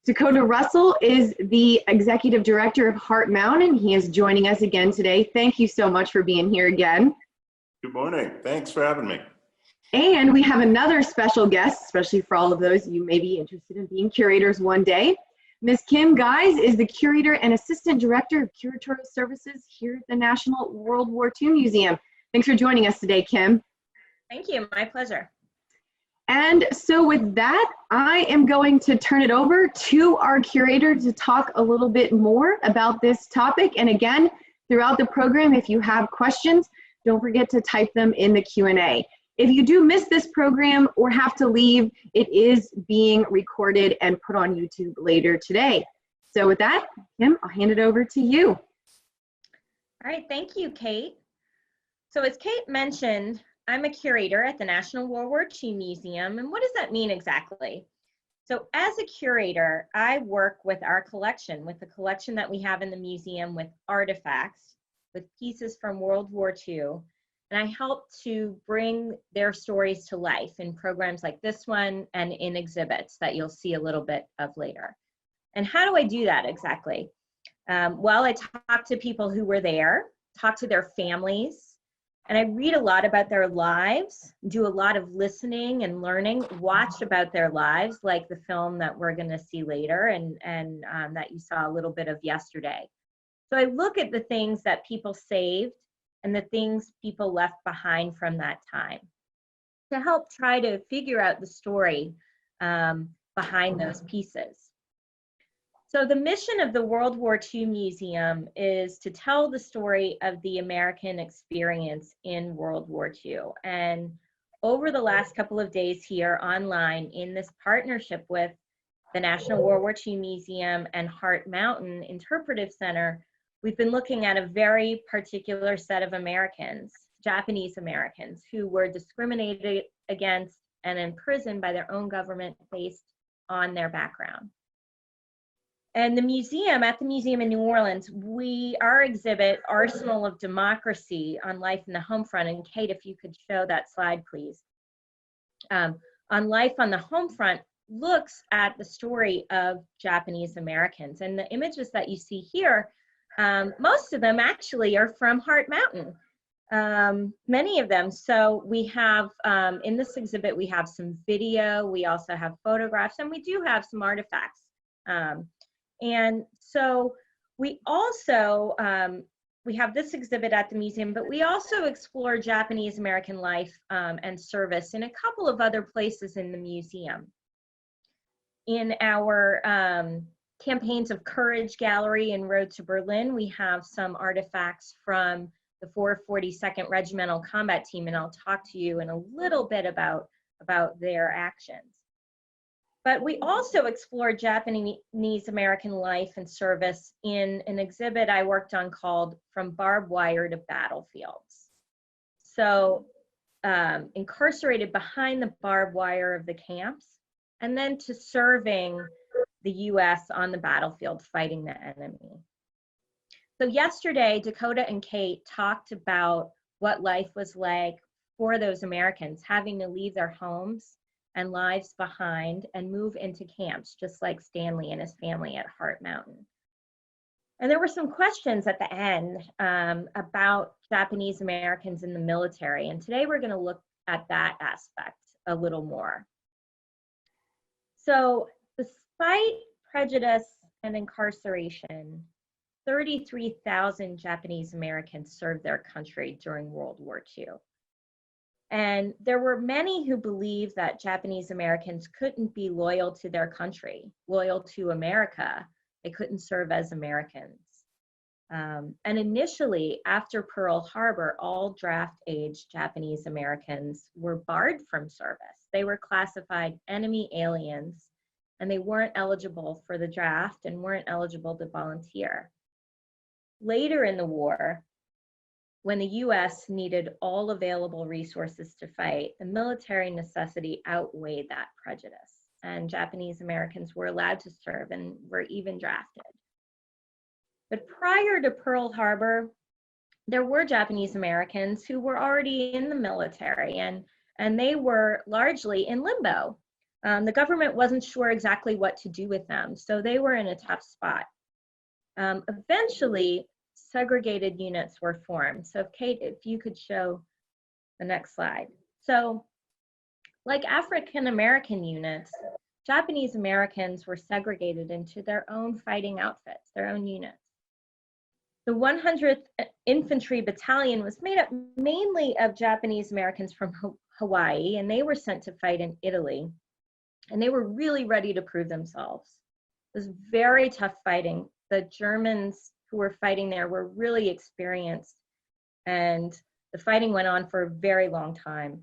Dakota Russell is the Executive Director of Heart Mountain. He is joining us again today. Thank you so much for being here again. Good morning. Thanks for having me. And we have another special guest, especially for all of those you may be interested in being curators one day. Ms. Kim Guise is the Curator and Assistant Director of Curatorial Services here at the National World War II Museum. Thanks for joining us today, Kim. Thank you. My pleasure. And so with that, I am going to turn it over to our curator to talk a little bit more about this topic. And again, throughout the program, if you have questions, don't forget to type them in the Q&A. If you do miss this program or have to leave, it is being recorded and put on YouTube later today. So with that, Kim, I'll hand it over to you. All right, thank you, Kate. So as Kate mentioned, I'm a curator at the National World War II Museum. And what does that mean exactly? So as a curator, I work with our collection, with the collection that we have in the museum, with artifacts, with pieces from World War II. And I help to bring their stories to life in programs like this one and in exhibits that you'll see a little bit of later. And how do I do that exactly? Well, I talk to people who were there, talk to their families, and I read a lot about their lives, do a lot of listening and learning, watch about their lives, like the film that we're going to see later and that you saw a little bit of yesterday. So I look at the things that people saved and the things people left behind from that time to help try to figure out the story behind those pieces. So the mission of the World War II Museum is to tell the story of the American experience in World War II. And over the last couple of days here online in this partnership with the National World War II Museum and Heart Mountain Interpretive Center, we've been looking at a very particular set of Americans, Japanese Americans, who were discriminated against and imprisoned by their own government based on their background. And the museum, at the museum in New Orleans, our exhibit, Arsenal of Democracy on Life in the Home Front, and Kate, if you could show that slide, please. On Life on the Home Front looks at the story of Japanese Americans. And the images that you see here, most of them actually are from Heart Mountain, many of them. So we have, in this exhibit, we have some video, we also have photographs, and we do have some artifacts. And so we also, we have this exhibit at the museum, but we also explore Japanese American life and service in a couple of other places in the museum. In our Campaigns of Courage Gallery in Road to Berlin, we have some artifacts from the 442nd Regimental Combat Team, and I'll talk to you in a little bit about their actions. But we also explored Japanese American life and service in an exhibit I worked on called From Barbed Wire to Battlefields. So incarcerated behind the barbed wire of the camps, and then to serving the US on the battlefield fighting the enemy. So yesterday, Dakota and Kate talked about what life was like for those Americans having to leave their homes and lives behind and move into camps, just like Stanley and his family at Heart Mountain. And there were some questions at the end about Japanese Americans in the military. And today we're gonna look at that aspect a little more. So despite prejudice and incarceration, 33,000 Japanese Americans served their country during World War II. And there were many who believed that Japanese Americans couldn't be loyal to their country, loyal to America. They couldn't serve as Americans. And initially, after Pearl Harbor, all draft-age Japanese Americans were barred from service. They were classified enemy aliens, and they weren't eligible for the draft and weren't eligible to volunteer. Later in the war, when the US needed all available resources to fight, the military necessity outweighed that prejudice, and Japanese Americans were allowed to serve and were even drafted. But prior to Pearl Harbor, there were Japanese Americans who were already in the military, and they were largely in limbo. the government wasn't sure exactly what to do with them, so they were in a tough spot. Eventually, segregated units were formed. So Kate, if you could show the next slide. So like African American units, Japanese Americans were segregated into their own fighting outfits, their own units. The 100th Infantry Battalion was made up mainly of Japanese Americans from Hawaii, and they were sent to fight in Italy. And they were really ready to prove themselves. It was very tough fighting. The Germans who were fighting there were really experienced, and the fighting went on for a very long time.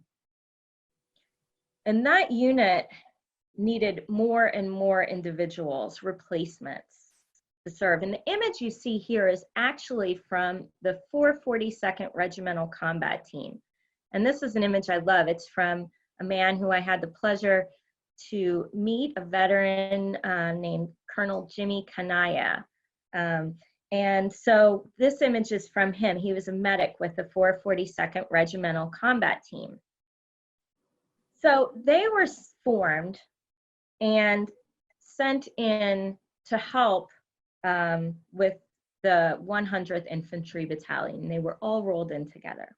And that unit needed more and more individuals, replacements, to serve. And the image you see here is actually from the 442nd Regimental Combat Team. And this is an image I love. It's from a man who I had the pleasure to meet, a veteran named Colonel Jimmy Kanaya. And so this image is from him. He was a medic with the 442nd Regimental Combat Team. So they were formed and sent in to help with the 100th Infantry Battalion. They were all rolled in together.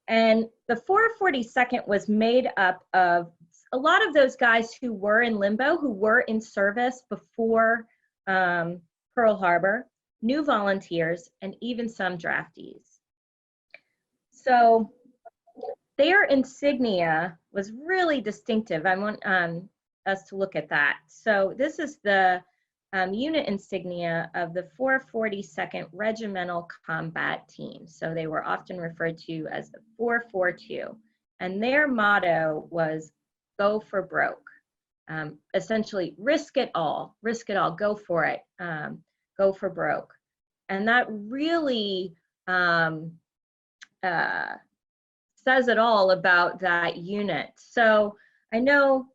And the 442nd was made up of a lot of those guys who were in limbo, who were in service before Pearl Harbor, new volunteers, and even some draftees. So their insignia was really distinctive. I want us to look at that. So this is the unit insignia of the 442nd Regimental Combat Team. So they were often referred to as the 442. And their motto was, go for broke. Essentially, risk it all, go for it, go for broke. And that really says it all about that unit. So I know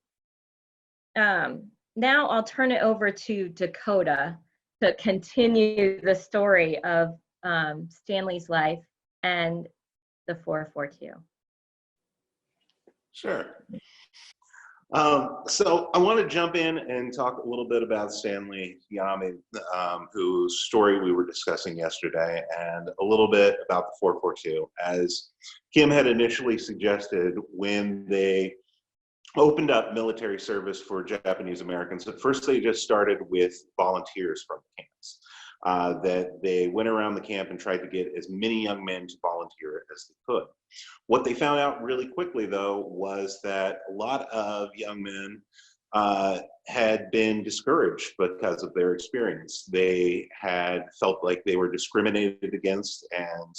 now I'll turn it over to Dakota to continue the story of Stanley's life and the 442. Sure. So I want to jump in and talk a little bit about Stanley Yami, whose story we were discussing yesterday, and a little bit about the 442. As Kim had initially suggested, when they opened up military service for Japanese Americans, at first they just started with volunteers from the camps. That they went around the camp and tried to get as many young men to volunteer as they could. What they found out really quickly, though, was that a lot of young men had been discouraged because of their experience. They had felt like they were discriminated against, and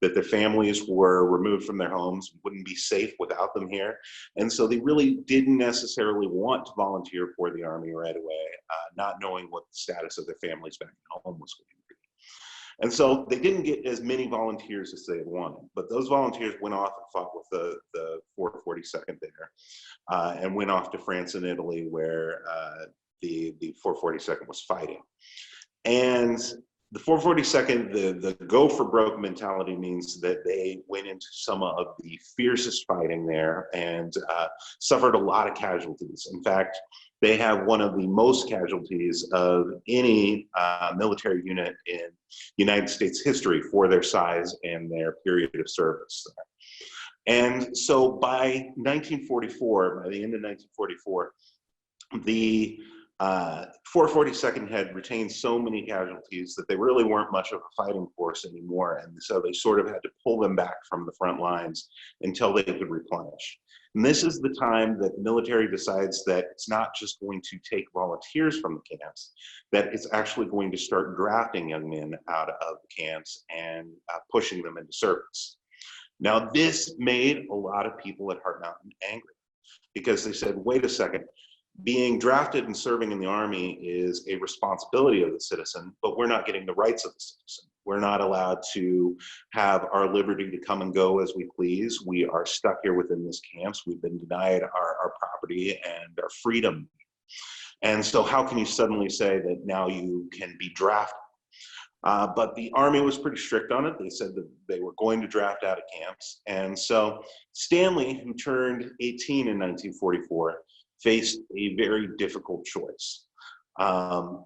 that their families were removed from their homes, wouldn't be safe without them here. And so they really didn't necessarily want to volunteer for the Army right away, not knowing what the status of their families back at home was going to be. And so they didn't get as many volunteers as they had wanted, but those volunteers went off and fought with the 442nd there, and went off to France and Italy, where the 442nd was fighting. And the 442nd, the go for broke mentality means that they went into some of the fiercest fighting there and suffered a lot of casualties. In fact, they have one of the most casualties of any military unit in United States history for their size and their period of service. And so by 1944, by the end of 1944, the 442nd had retained so many casualties that they really weren't much of a fighting force anymore. And so they sort of had to pull them back from the front lines until they could replenish. And this is the time that the military decides that it's not just going to take volunteers from the camps, that it's actually going to start drafting young men out of the camps and pushing them into service. Now, this made a lot of people at Heart Mountain angry, because they said, wait a second, being drafted and serving in the Army is a responsibility of the citizen, but we're not getting the rights of the citizen. We're not allowed to have our liberty to come and go as we please. We are stuck here within this camps. We've been denied our property and our freedom. And so how can you suddenly say that now you can be drafted? But the Army was pretty strict on it. They said that they were going to draft out of camps. And so Stanley, who turned 18 in 1944, faced a very difficult choice,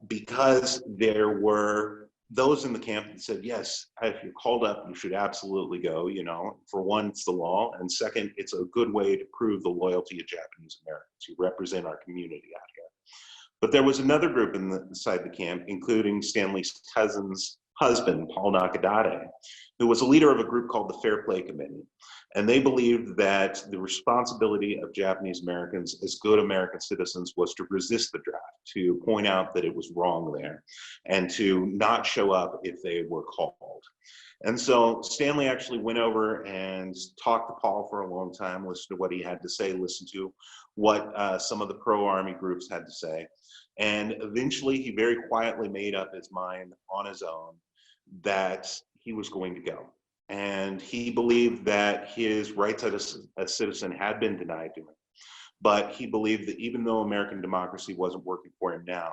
because there were those in the camp that said, yes, if you're called up, you should absolutely go. You know, for one, it's the law, and second, it's a good way to prove the loyalty of Japanese Americans. You represent our community out here. But there was another group inside the camp, including Stanley's cousin's husband, Paul Nakadate, who was a leader of a group called the Fair Play Committee. And they believed that the responsibility of Japanese Americans as good American citizens was to resist the draft, to point out that it was wrong there, and to not show up if they were called. And so Stanley actually went over and talked to Paul for a long time, listened to what he had to say, listened to what some of the pro-Army groups had to say. And eventually he very quietly made up his mind on his own that he was going to go. And he believed that his rights as a citizen had been denied to him. But he believed that even though American democracy wasn't working for him now,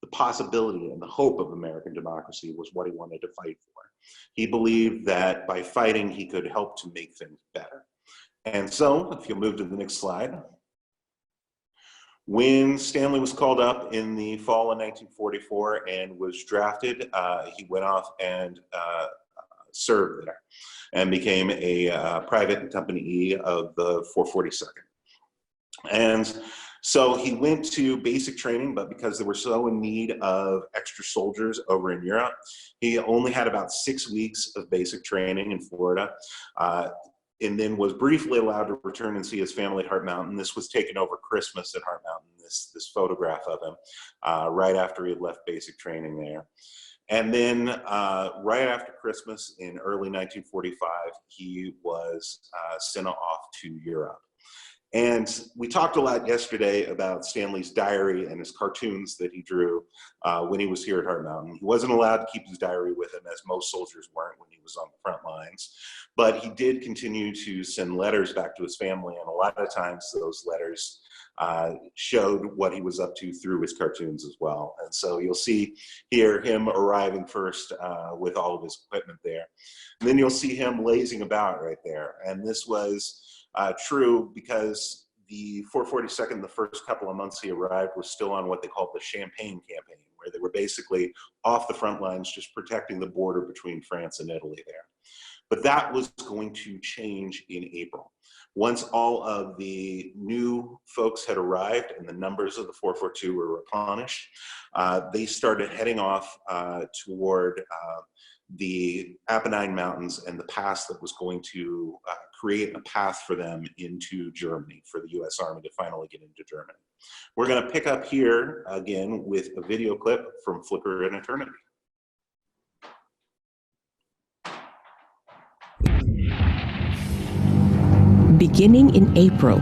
the possibility and the hope of American democracy was what he wanted to fight for. He believed that by fighting, he could help to make things better. And so, if you'll move to the next slide. When Stanley was called up in the fall of 1944 and was drafted, he went off and served there and became a private in Company E of the 442nd. And so he went to basic training, but because they were so in need of extra soldiers over in Europe, he only had about 6 weeks of basic training in Florida, and then was briefly allowed to return and see his family at Heart Mountain. This was taken over Christmas at Heart Mountain, this photograph of him, right after he had left basic training there. And then right after Christmas in early 1945, he was sent off to Europe. And we talked a lot yesterday about Stanley's diary and his cartoons that he drew when he was here at Heart Mountain. He wasn't allowed to keep his diary with him, as most soldiers weren't when he was on the front lines. But he did continue to send letters back to his family, and a lot of times those letters showed what he was up to through his cartoons as well. And so you'll see here him arriving first with all of his equipment there. And then you'll see him lazing about right there. And this was true because the 442nd, the first couple of months he arrived, was still on what they called the Champagne campaign, where they were basically off the front lines, just protecting the border between France and Italy there. But that was going to change in April. Once all of the new folks had arrived and the numbers of the 442 were replenished, they started heading off toward the Apennine Mountains and the pass that was going to create a path for them into Germany, for the US Army to finally get into Germany. We're going to pick up here again with a video clip from Flicker in Eternity. Beginning in April,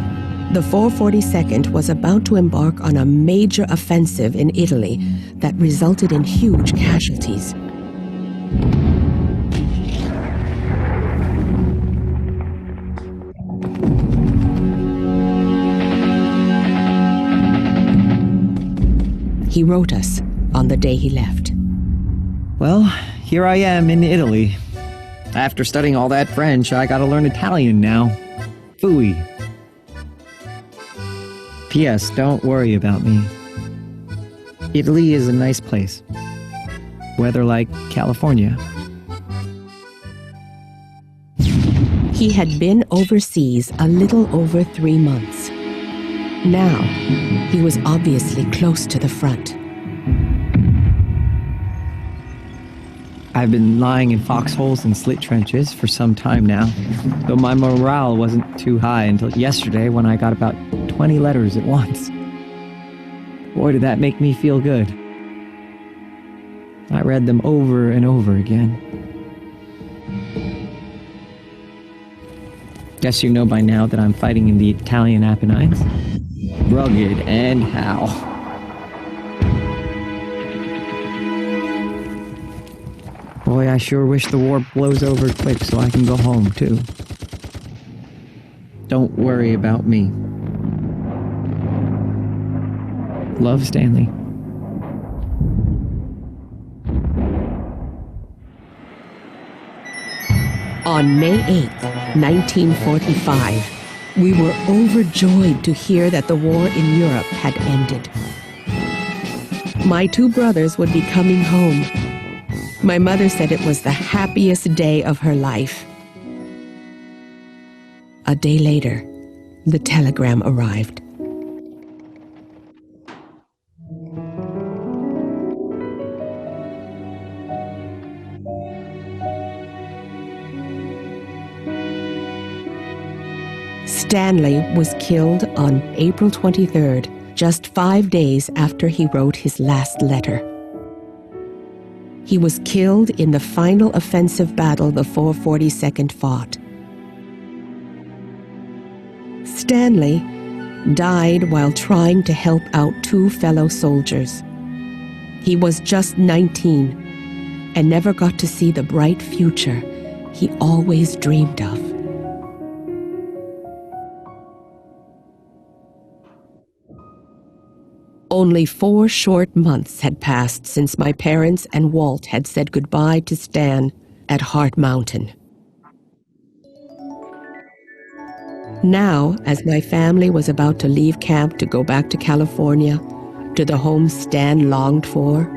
the 442nd was about to embark on a major offensive in Italy that resulted in huge casualties. He wrote us on the day he left. Well, here I am in Italy. After studying all that French, I gotta learn Italian now. Phooey. P.S. Don't worry about me. Italy is a nice place. Weather like California. He had been overseas a little over 3 months. Now, he was obviously close to the front. I've been lying in foxholes and slit trenches for some time now, though my morale wasn't too high until yesterday when I got about 20 letters at once. Boy, did that make me feel good. I read them over and over again. Guess you know by now that I'm fighting in the Italian Apennines. Rugged and how. Boy, I sure wish the war blows over quick so I can go home, too. Don't worry about me. Love, Stanley. On May 8th, 1945, We were overjoyed to hear that the war in Europe had ended. My 2 brothers would be coming home. My mother said it was the happiest day of her life. A day later, the telegram arrived. Stanley was killed on April 23rd, just 5 days after he wrote his last letter. He was killed in the final offensive battle the 442nd fought. Stanley died while trying to help out 2 fellow soldiers. He was just 19 and never got to see the bright future he always dreamed of. Only 4 short months had passed since my parents and Walt had said goodbye to Stan at Heart Mountain. Now, as my family was about to leave camp to go back to California, to the home Stan longed for,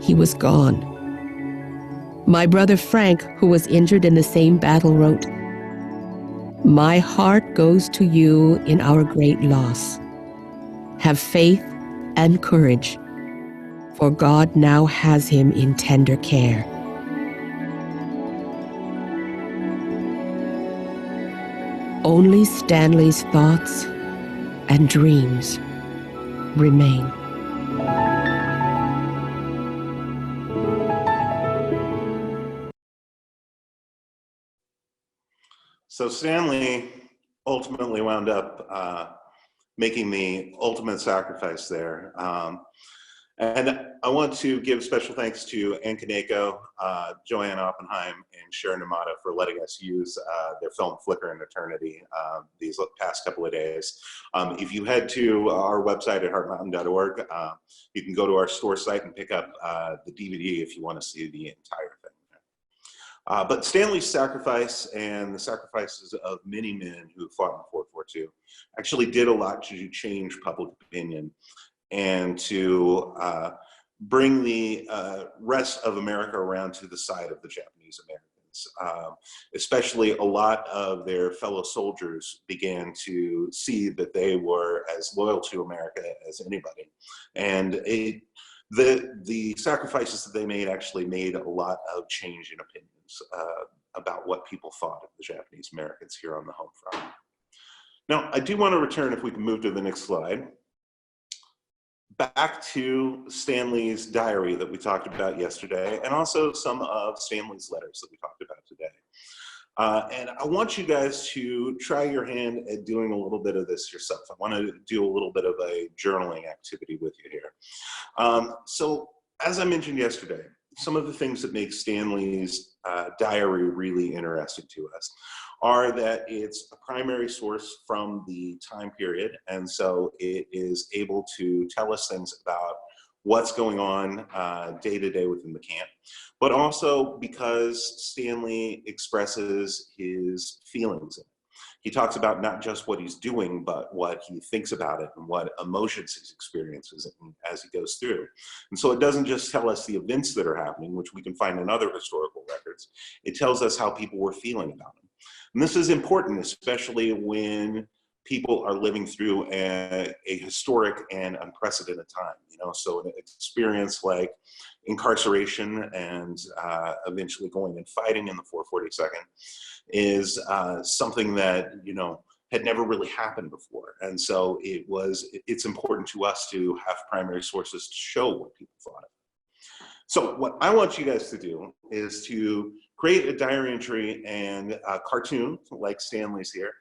he was gone. My brother Frank, who was injured in the same battle, wrote, "My heart goes to you in our great loss. Have faith and courage, for God now has him in tender care." Only Stanley's thoughts and dreams remain. So Stanley ultimately wound up making the ultimate sacrifice there. And I want to give special thanks to Ann Kaneko, Joanne Oppenheim, and Sharon Amata for letting us use their film Flicker in Eternity these past couple of days. If you head to our website at heartmountain.org, you can go to our store site and pick up the DVD if you want to see the entire thing. But Stanley's sacrifice and the sacrifices of many men who fought in 442 actually did a lot to change public opinion and to bring the rest of America around to the side of the Japanese Americans. Especially a lot of their fellow soldiers began to see that they were as loyal to America as anybody. And the sacrifices that they made actually made a lot of change in opinions about what people thought of the Japanese Americans here on the home front. Now, I do want to return, if we can move to the next slide, back to Stanley's diary that we talked about yesterday, and also some of Stanley's letters that we talked about today. And I want you guys to try your hand at doing a little bit of this yourself. I want to do a little bit of a journaling activity with you here. So as I mentioned yesterday, some of the things that make Stanley's diary really interesting to us are that it's a primary source from the time period, and so it is able to tell us things about what's going on day to day within the camp, but also because Stanley expresses his feelings in it. He talks about not just what he's doing, but what he thinks about it and what emotions he experiences as he goes through. And so it doesn't just tell us the events that are happening, which we can find in other historical records. It tells us how people were feeling about them. And this is important, especially when people are living through a historic and unprecedented time. So an experience like incarceration and eventually going and fighting in the 442nd is something that had never really happened before, and so it's important to us to have primary sources to show what people thought of it. So what I want you guys to do is to create a diary entry and a cartoon like Stanley's here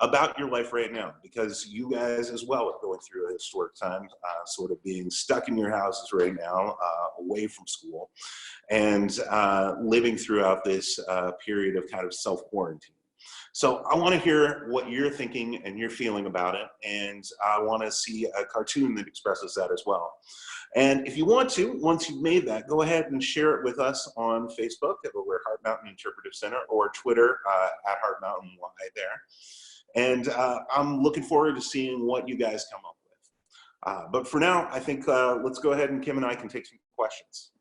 about your life right now, because you guys as well are going through a historic time, sort of being stuck in your houses right now, away from school, and living throughout this period of kind of self-quarantine. So I want to hear what you're thinking and you're feeling about it, and I want to see a cartoon that expresses that as well. And if you want to, once you've made that, go ahead and share it with us on Facebook. We're Heart Mountain Interpretive Center, or Twitter at Heart Mountain WWII there. And I'm looking forward to seeing what you guys come up with. But for now, I think let's go ahead and Kim and I can take some questions.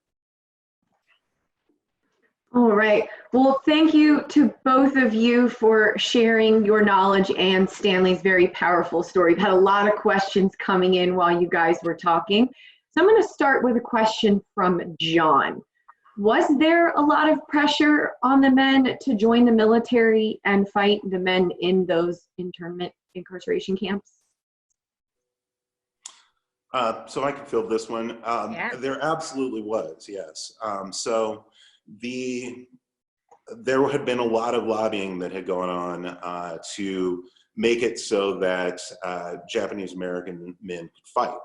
All right. Well, thank you to both of you for sharing your knowledge and Stanley's very powerful story. We've had a lot of questions coming in while you guys were talking. So I'm going to start with a question from John. Was there a lot of pressure on the men to join the military and fight the men in those internment incarceration camps? So I can fill this one. Yeah. There absolutely was, yes. There had been a lot of lobbying that had gone on to make it so that Japanese American men could fight.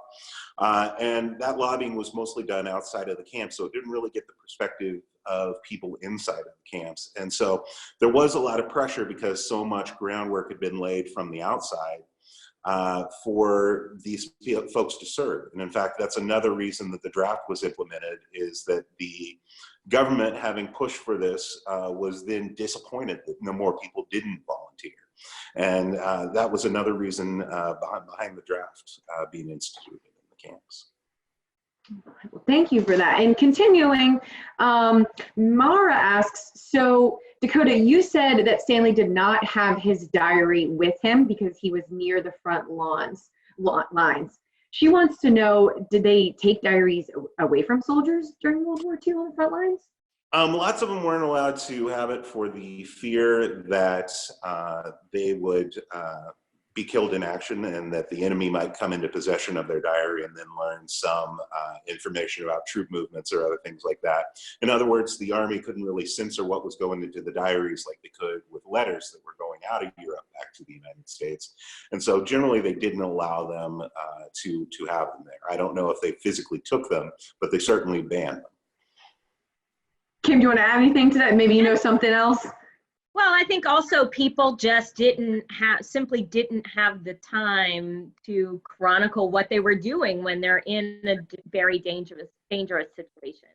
And that lobbying was mostly done outside of the camp, so it didn't really get the perspective of people inside of the camps. And so there was a lot of pressure because so much groundwork had been laid from the outside for these folks to serve. And in fact, that's another reason that the draft was implemented, is that the government, having pushed for this, was then disappointed that no more people didn't volunteer. And that was another reason behind the draft being instituted in the camps. Well, thank you for that. And continuing, Mara asks, so Dakota, you said that Stanley did not have his diary with him because he was near the front lines. She wants to know, did they take diaries away from soldiers during World War II on the front lines? Lots of them weren't allowed to have it for the fear that they would be killed in action and that the enemy might come into possession of their diary and then learn some information about troop movements or other things like that. In other words, the Army couldn't really censor what was going into the diaries like they could with letters that were going out of Europe back to the United States. And so generally they didn't allow them to have them there. I don't know if they physically took them, but they certainly banned them. Kim, do you want to add anything to that? Maybe you know something else? Well, I think also people just simply didn't have the time to chronicle what they were doing when they're in a very dangerous situation.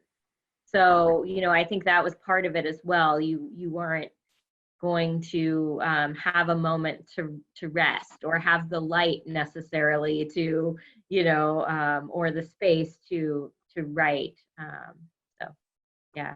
So, you know, I think that was part of it as well. You weren't going to have a moment to rest or have the light necessarily to, you know, or the space to write. So, yeah.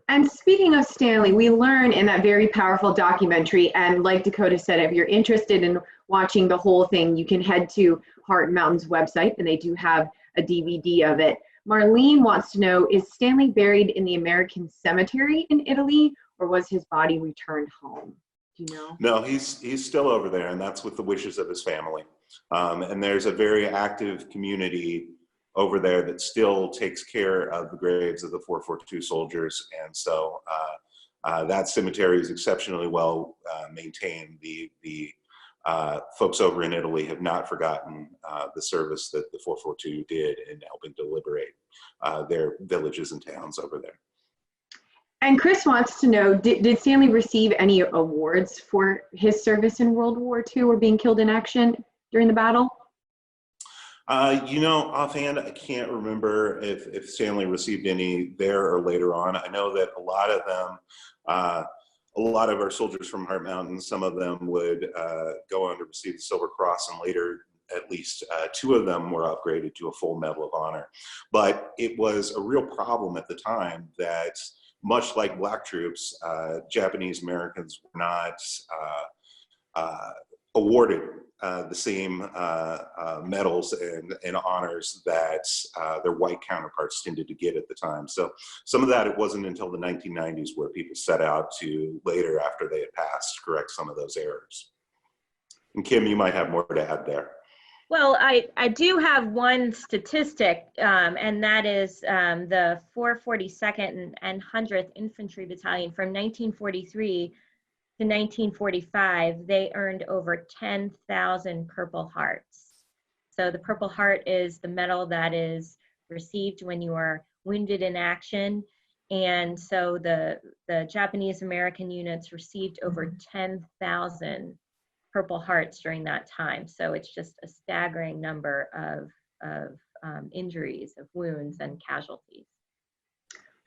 And speaking of Stanley, we learn in that very powerful documentary, and like Dakota said, if you're interested in watching the whole thing, you can head to Heart Mountain's website, and they do have a DVD of it. Marlene wants to know, is Stanley buried in the American cemetery in Italy, or was his body returned home? Do you know? No, he's still over there, and that's with the wishes of his family. And there's a very active community over there that still takes care of the graves of the 442 soldiers. And so that cemetery is exceptionally well maintained. The folks over in Italy have not forgotten the service that the 442 did in helping to liberate their villages and towns over there. And Chris wants to know, did Stanley receive any awards for his service in World War II or being killed in action during the battle? You know, offhand, I can't remember if Stanley received any there or later on. I know that a lot of them, a lot of our soldiers from Heart Mountain, some of them would go on to receive the Silver Cross, and later at least 2 of them were upgraded to a full Medal of Honor. But it was a real problem at the time that, much like black troops, Japanese Americans were not awarded the same medals and honors that their white counterparts tended to get at the time. So some of that, it wasn't until the 1990s where people set out to later, after they had passed, correct some of those errors. And Kim, you might have more to add there. Well, I do have one statistic, and that is the 442nd and 100th Infantry Battalion from 1943 to 1945, they earned over 10,000 Purple Hearts. So the Purple Heart is the medal that is received when you are wounded in action. And so the Japanese American units received over 10,000 Purple Hearts during that time. So it's just a staggering number of injuries, of wounds and casualties.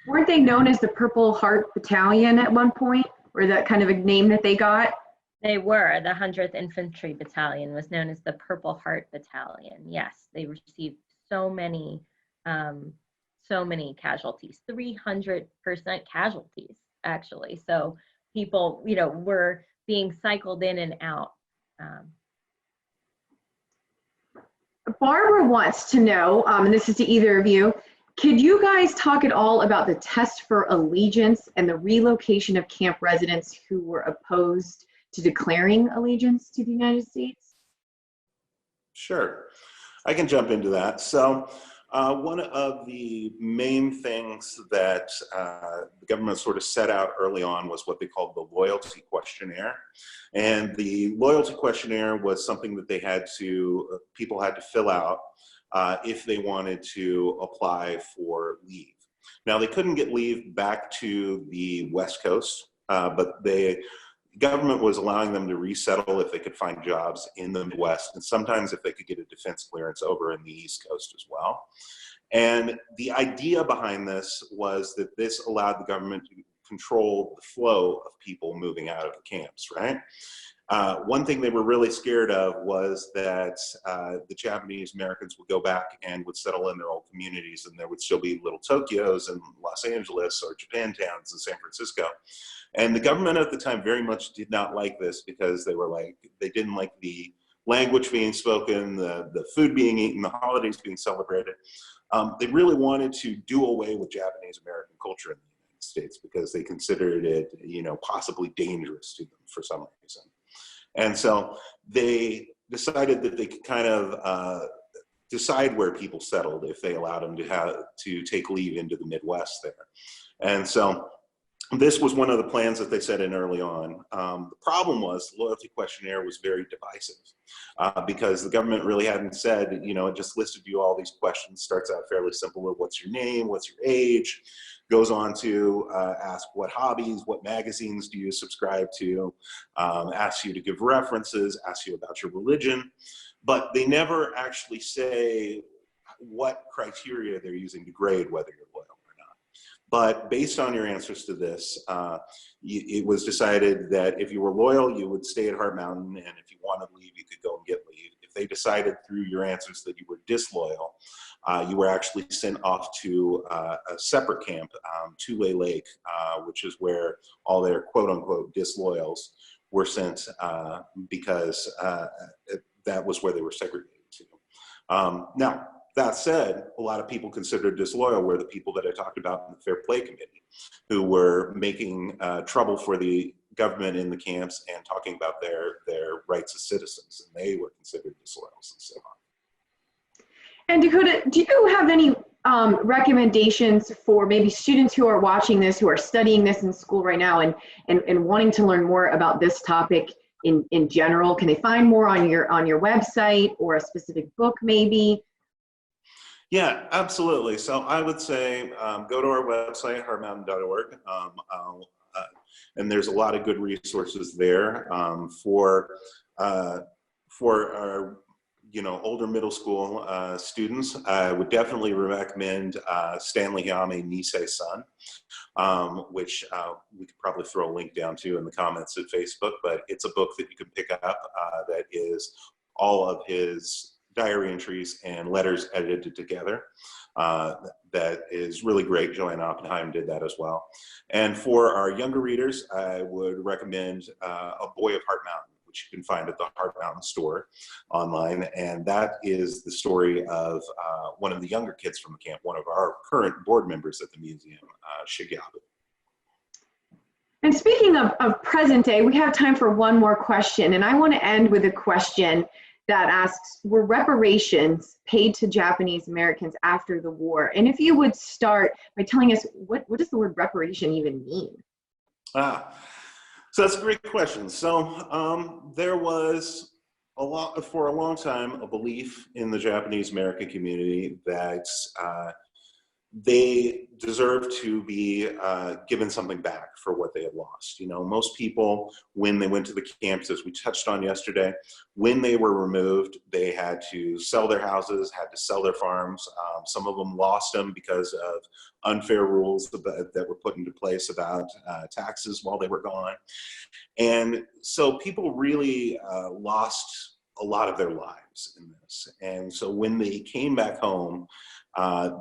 Weren't they known as the Purple Heart Battalion at one point? Or that kind of a name that they got? They were. The 100th Infantry Battalion was known as the Purple Heart Battalion. Yes, they received so many casualties, 300% casualties, actually. So people, were being cycled in and out. Barbara wants to know, and this is to either of you, could you guys talk at all about the test for allegiance and the relocation of camp residents who were opposed to declaring allegiance to the United States? Sure, I can jump into that. So one of the main things that the government sort of set out early on was what they called the loyalty questionnaire. And the loyalty questionnaire was something that people had to fill out if they wanted to apply for leave. Now, they couldn't get leave back to the West Coast, but the government was allowing them to resettle if they could find jobs in the Midwest, and sometimes if they could get a defense clearance over in the East Coast as well. And the idea behind this was that this allowed the government to control the flow of people moving out of the camps, right? One thing they were really scared of was that the Japanese Americans would go back and would settle in their old communities, and there would still be little Tokyos in Los Angeles or Japantowns in San Francisco. And the government at the time very much did not like this, because they didn't like the language being spoken, the food being eaten, the holidays being celebrated. They really wanted to do away with Japanese American culture in the United States, because they considered it, possibly dangerous to them for some reason. And so they decided that they could kind of decide where people settled if they allowed them to take leave into the Midwest there. And so this was one of the plans that they set in early on. The problem was the loyalty questionnaire was very divisive because the government really hadn't said, it just listed you all these questions, starts out fairly simple with what's your name, what's your age, goes on to ask what hobbies, what magazines do you subscribe to, asks you to give references, asks you about your religion, but they never actually say what criteria they're using to grade whether you're loyal. But based on your answers to this, it was decided that if you were loyal, you would stay at Heart Mountain, and if you wanted leave, you could go and get leave. If they decided through your answers that you were disloyal, you were actually sent off to a separate camp, Tule Lake, which is where all their quote-unquote disloyals were sent because that was where they were segregated to. Now, that said, a lot of people considered disloyal were the people that I talked about in the Fair Play Committee, who were making trouble for the government in the camps and talking about their rights as citizens, and they were considered disloyals and so on. And Dakota, do you have any recommendations for maybe students who are watching this, who are studying this in school right now and wanting to learn more about this topic in general? Can they find more on your website or a specific book maybe? Yeah, absolutely. So I would say go to our website, heartmountain.org, and there's a lot of good resources there for our older middle school students. I would definitely recommend Stanley Hyame, Nisei-san, which we could probably throw a link down to in the comments at Facebook, but it's a book that you can pick up that is all of his diary entries and letters edited together. That is really great. Joanne Oppenheim did that as well. And for our younger readers, I would recommend A Boy of Heart Mountain, which you can find at the Heart Mountain store online. And that is the story of one of the younger kids from the camp, one of our current board members at the museum, Shigeabu. And speaking of present day, we have time for one more question. And I want to end with a question that asks, were reparations paid to Japanese Americans after the war? And if you would start by telling us, what does the word reparation even mean? So that's a great question. So there was for a long time, a belief in the Japanese American community that they deserve to be given something back for what they had lost. You know, most people, when they went to the camps, as we touched on yesterday, when they were removed, they had to sell their houses, had to sell their farms. Some of them lost them because of unfair rules that were put into place about taxes while they were gone. And so people really lost a lot of their lives in this. And so when they came back home,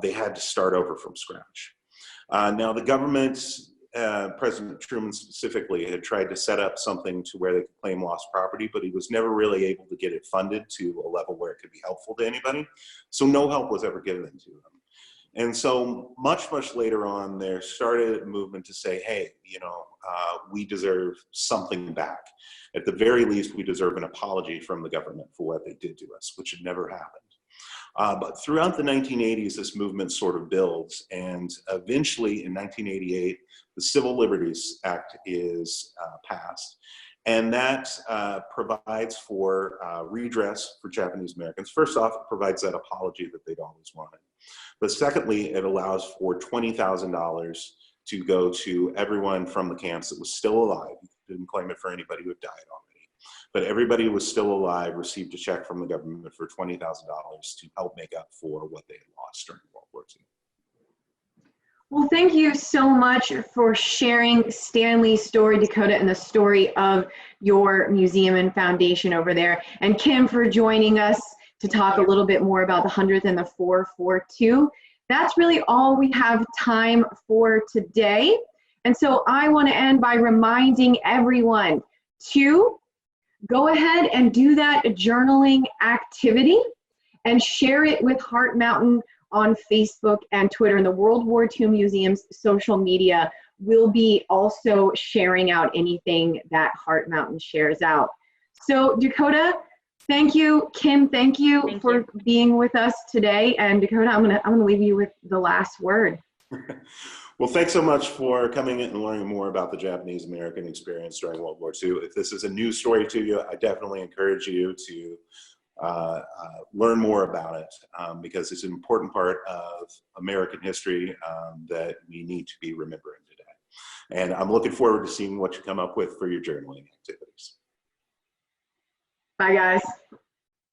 they had to start over from scratch. Now the government, President Truman specifically, had tried to set up something to where they could claim lost property, but he was never really able to get it funded to a level where it could be helpful to anybody. So no help was ever given to them. And so much later on, there started a movement to say, hey, you know, we deserve something back. At the very least, we deserve an apology from the government for what they did to us, which had never happened. But throughout the 1980s, this movement sort of builds, and eventually in 1988, the Civil Liberties Act is passed, and that provides for redress for Japanese Americans. First off, it provides that apology that they'd always wanted. But secondly, it allows for $20,000 to go to everyone from the camps that was still alive. You didn't claim it for anybody who had died already. But everybody who was still alive received a check from the government for $20,000 to help make up for what they had lost during World War II. Well, thank you so much for sharing Stanley's story, Dakota, and the story of your museum and foundation over there. And Kim, for joining us to talk a little bit more about the 100th and the 442. That's really all we have time for today. And so I want to end by reminding everyone to go ahead and do that journaling activity and share it with Heart Mountain on Facebook and Twitter. And the World War II Museum's social media will be also sharing out anything that Heart Mountain shares out. So Dakota, thank you. Kim, thank you for being with us today. And Dakota, I'm gonna leave you with the last word. Well, thanks so much for coming in and learning more about the Japanese American experience during World War II. If this is a new story to you, I definitely encourage you to learn more about it because it's an important part of American history that we need to be remembering today. And I'm looking forward to seeing what you come up with for your journaling activities. Bye, guys.